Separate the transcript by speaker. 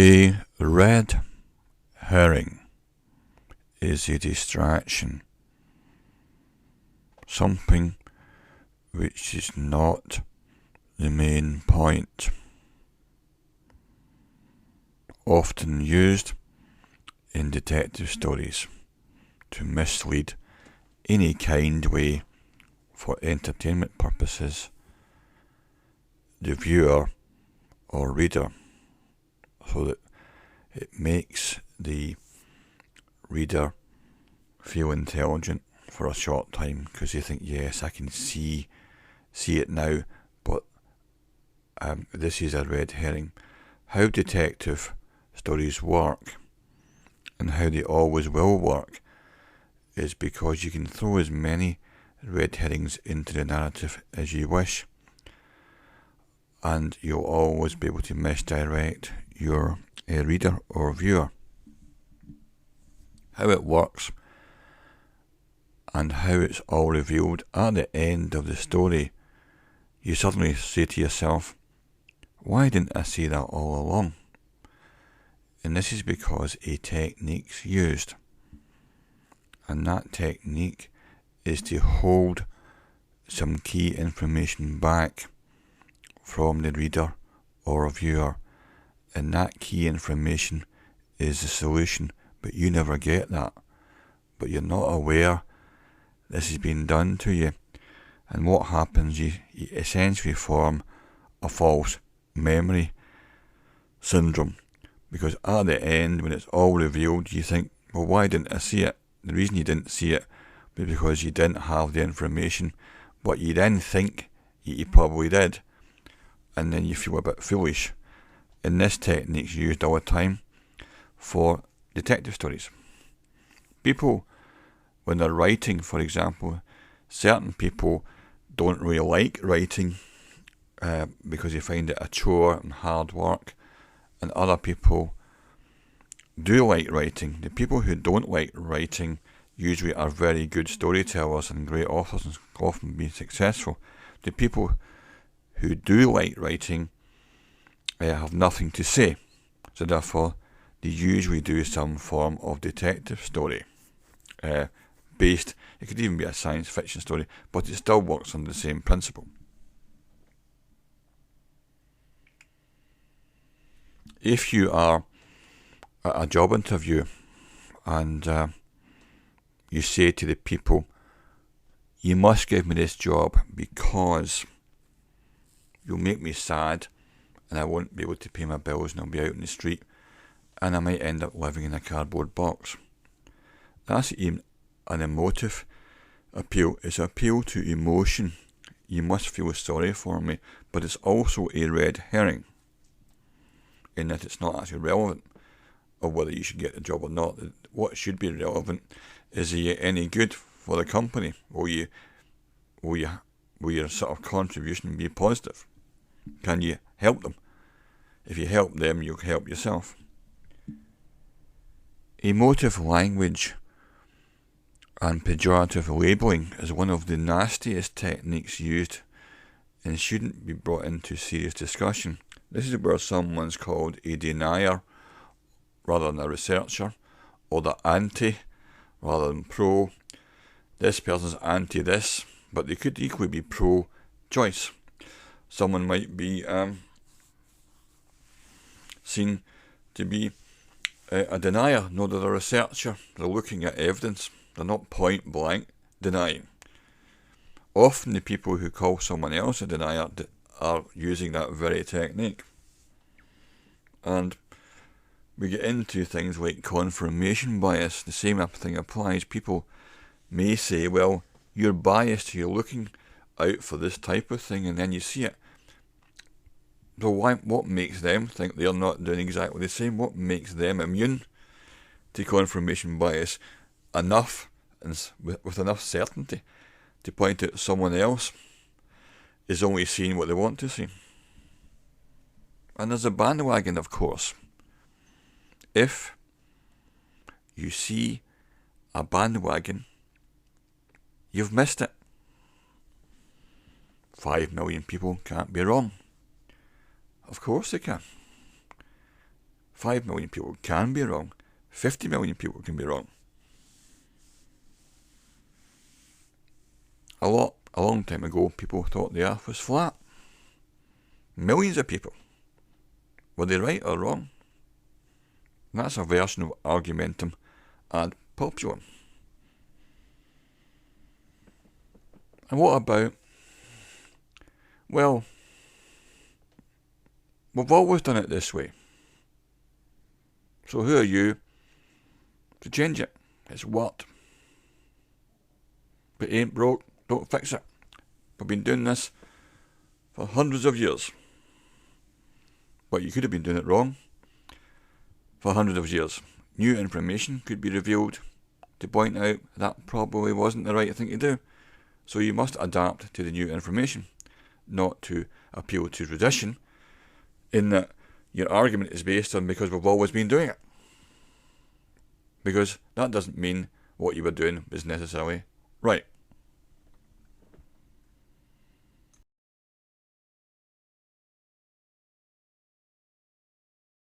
Speaker 1: A red herring is a distraction, something which is not the main point, often used in detective stories to mislead any kind way for entertainment purposes the viewer or reader, so that it makes the reader feel intelligent for a short time, because they think, yes, I can see it now, but this is a red herring. How detective stories work, and how they always will work, is because you can throw as many red herrings into the narrative as you wish, and you'll always be able to misdirect your reader or viewer. How it works and how it's all revealed at the end of the story, you suddenly say to yourself, why didn't I see that all along? And this is because a technique's used, and that technique is to hold some key information back from the reader or viewer, and that key information is the solution, but you never get that, but you're not aware this is being done to you. And what happens, you essentially form a false memory syndrome, because at the end, when it's all revealed, you think, well, why didn't I see it? The reason you didn't see it was because you didn't have the information, but you then think you probably did, and then you feel a bit foolish. And this technique's used all the time for detective stories. People, when they're writing, for example, certain people don't really like writing because they find it a chore and hard work, and other people do like writing. The people who don't like writing usually are very good storytellers and great authors and often be successful. The people who do like writing have nothing to say, so therefore they usually do some form of detective story based, it could even be a science fiction story, but it still works on the same principle. If you are at a job interview and you say to the people, you must give me this job because you'll make me sad and I won't be able to pay my bills and I'll be out in the street and I might end up living in a cardboard box. That's even an emotive appeal. It's an appeal to emotion. You must feel sorry for me, but it's also a red herring in that it's not actually relevant of whether you should get the job or not. What should be relevant is, are you any good for the company? Will your sort of contribution be positive? Can you help them? If you help them, you'll help yourself. Emotive language and pejorative labelling is one of the nastiest techniques used and shouldn't be brought into serious discussion. This is where someone's called a denier rather than a researcher, or the anti rather than pro. This person's anti this, but they could equally be pro choice. Someone might be seen to be a denier. No, they're a researcher. They're looking at evidence. They're not point blank denying. Often the people who call someone else a denier are using that very technique. And we get into things like confirmation bias. The same thing applies. People may say, well, you're biased, you're looking out for this type of thing, and then you see it. So what makes them think they're not doing exactly the same? What makes them immune to confirmation bias enough, and with enough certainty, to point out someone else is only seeing what they want to see? And there's a bandwagon, of course. If you see a bandwagon, you've missed it. 5 million people can't be wrong. Of course they can. 5 million people can be wrong. 50 million people can be wrong. A long time ago, people thought the earth was flat. Millions of people. Were they right or wrong? That's a version of argumentum ad populum. And what about, well, we've always done it this way. So who are you to change it? It's worked. If it ain't broke, don't fix it. We've been doing this for hundreds of years. But you could have been doing it wrong for hundreds of years. New information could be revealed to point out that probably wasn't the right thing to do. So you must adapt to the new information, not to appeal to tradition, in that your argument is based on because we've always been doing it. Because that doesn't mean what you were doing is necessarily right.